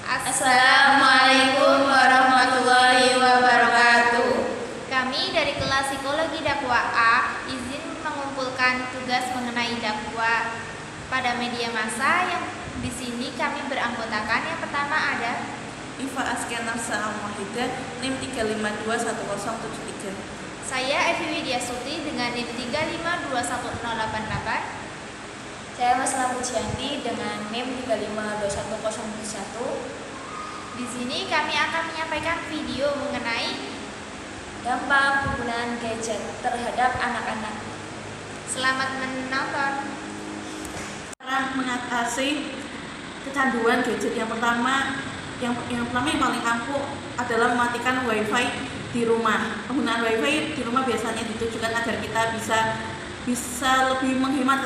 Assalamualaikum warahmatullahi wabarakatuh. Kami dari kelas Psikologi Dakwah A izin mengumpulkan tugas mengenai dakwah pada media massa yang di sini kami beranggotakan. Yang pertama ada Iva Askiana Sa'amwahida, NIM 3521073. Saya Evi Widyasuti dengan NIM 3521088. Saya Mas Pujianti dengan NIM 3521071. Di sini kami akan menyampaikan video mengenai dampak penggunaan gadget terhadap anak-anak. Selamat menonton. Cara mengatasi kecanduan gadget yang pertama yang paling ampuh adalah mematikan wifi di rumah. Penggunaan wifi di rumah biasanya ditujukan agar kita bisa lebih menghemat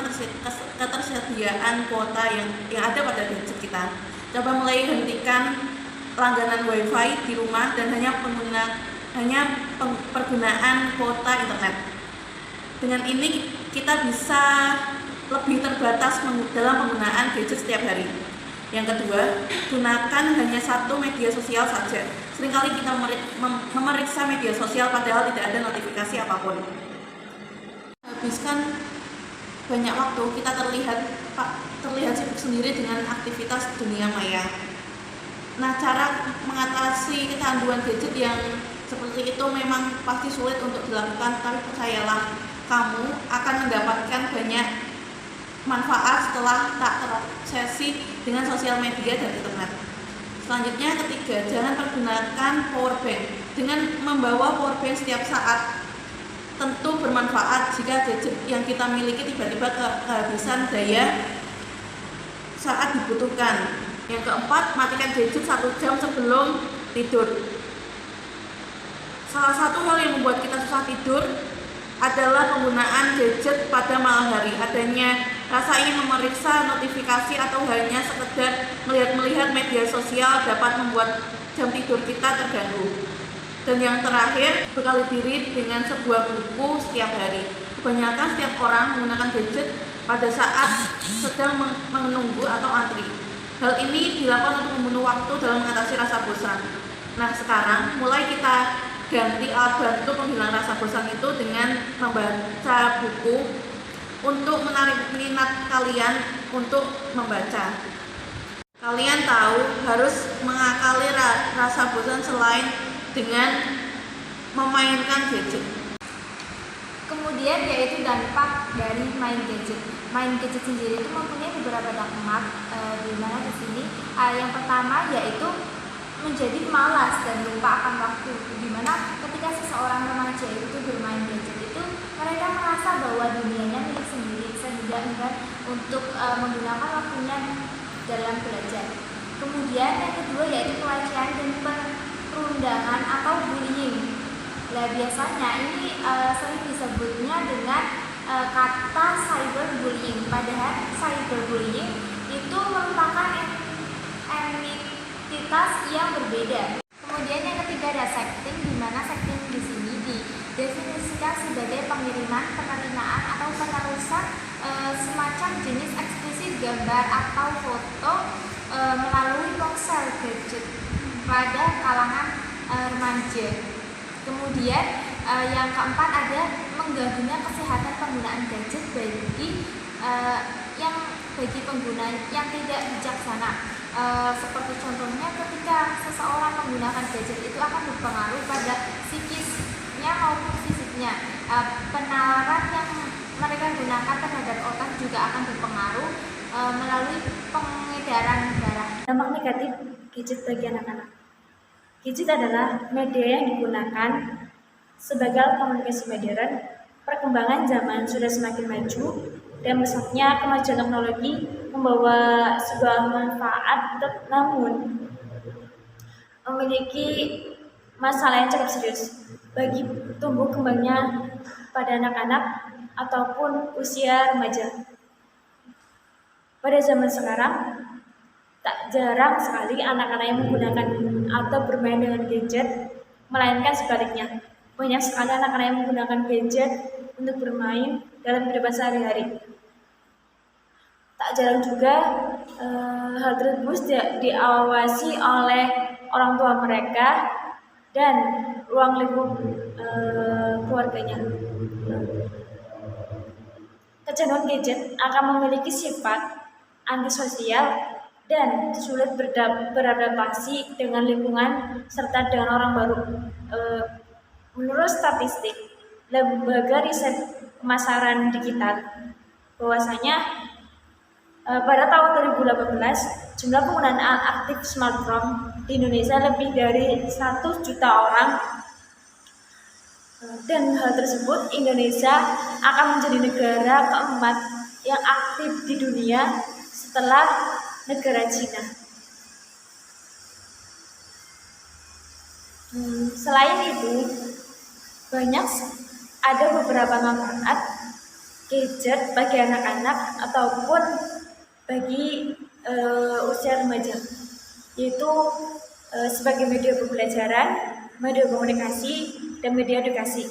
ketersediaan kuota yang ada pada gadget kita. Coba mulai hentikan langganan wifi di rumah dan hanya pergunaan kuota internet. Dengan ini kita bisa lebih terbatas dalam penggunaan gadget setiap hari. Yang kedua, gunakan hanya satu media sosial saja. Seringkali kita memeriksa media sosial padahal tidak ada notifikasi apapun. Habiskan banyak waktu, kita terlihat sibuk sendiri dengan aktivitas dunia maya. Nah, cara mengatasi kecanduan gadget yang seperti itu memang pasti sulit untuk dilakukan, tapi percayalah, kamu akan mendapatkan banyak manfaat setelah tak terobsesi dengan sosial media dan internet. Selanjutnya, ketiga, jangan pergunakan powerbank. Dengan membawa powerbank setiap saat tentu bermanfaat jika gadget yang kita miliki tiba-tiba kehabisan daya saat dibutuhkan. Yang keempat, matikan gadget 1 jam sebelum tidur. Salah satu hal yang membuat kita susah tidur adalah penggunaan gadget pada malam hari. Adanya rasa ingin memeriksa notifikasi atau hanya sekedar melihat media sosial dapat membuat jam tidur kita terganggu. Dan yang terakhir, bekali diri dengan sebuah buku setiap hari. Kebanyakan setiap orang menggunakan gadget pada saat sedang menunggu atau antri. Hal ini dilakukan untuk membunuh waktu dalam mengatasi rasa bosan. Nah, sekarang mulai kita ganti alat bantu penghilang rasa bosan itu dengan membaca buku untuk menarik minat kalian untuk membaca. Kalian tahu harus mengakali rasa bosan selain dengan memainkan gadget. Kemudian yaitu dampak dari main gadget. Main gadget sendiri itu mempunyai beberapa dampak, di mana di sini yang pertama yaitu menjadi malas dan lupa akan waktu. Di mana ketika seseorang remaja itu bermain gadget itu mereka merasa bahwa dunianya milik sendiri sehingga enggan untuk menggunakan waktunya dalam belajar. Kemudian yang kedua yaitu pelecehan dan perundangan atau bullying. Nah, biasanya ini sering disebutnya dengan kata cyberbullying. Padahal cyberbullying itu merupakan entitas yang berbeda. Kemudian yang ketiga ada sexting, di mana sexting di sini didefinisikan sebagai pengiriman, penerimaan atau penerusan semacam jenis ekspresi gambar atau foto melalui ponsel gadget pada kalangan remaja. Kemudian yang keempat ada mengganggunya kesehatan penggunaan gadget bagi pengguna yang tidak bijaksana. Seperti contohnya ketika seseorang menggunakan gadget itu akan berpengaruh pada psikisnya maupun fisiknya. Penalaran yang mereka gunakan terhadap otak juga akan berpengaruh melalui pengedaran darah. Dampak negatif gadget bagi anak-anak. Gadget adalah media yang digunakan sebagai alat komunikasi modern. Perkembangan zaman sudah semakin maju dan pesatnya kemajuan teknologi membawa sebuah manfaat, namun memiliki masalah yang cukup serius bagi tumbuh kembangnya pada anak-anak ataupun usia remaja. Pada zaman sekarang, tak jarang sekali anak-anak yang menggunakan atau bermain dengan gadget, melainkan sebaliknya. Banyak sekali anak-anak yang menggunakan gadget untuk bermain dalam kehidupan sehari-hari. Tak jarang juga hal tersebut diawasi oleh orang tua mereka dan ruang lingkup keluarganya. Kecanduan gadget akan memiliki sifat antisosial dan sulit beradaptasi dengan lingkungan serta dengan orang baru. Menurut statistik Lembaga Riset Pemasaran Digital bahwasanya pada tahun 2018 jumlah penggunaan aktif smartphone di Indonesia lebih dari 1 juta orang. Dan hal tersebut Indonesia akan menjadi negara keempat yang aktif di dunia setelah negara Cina. Selain itu, ada beberapa manfaat gadget bagi anak-anak ataupun bagi usia remaja, yaitu sebagai media pembelajaran, media komunikasi, dan media edukasi.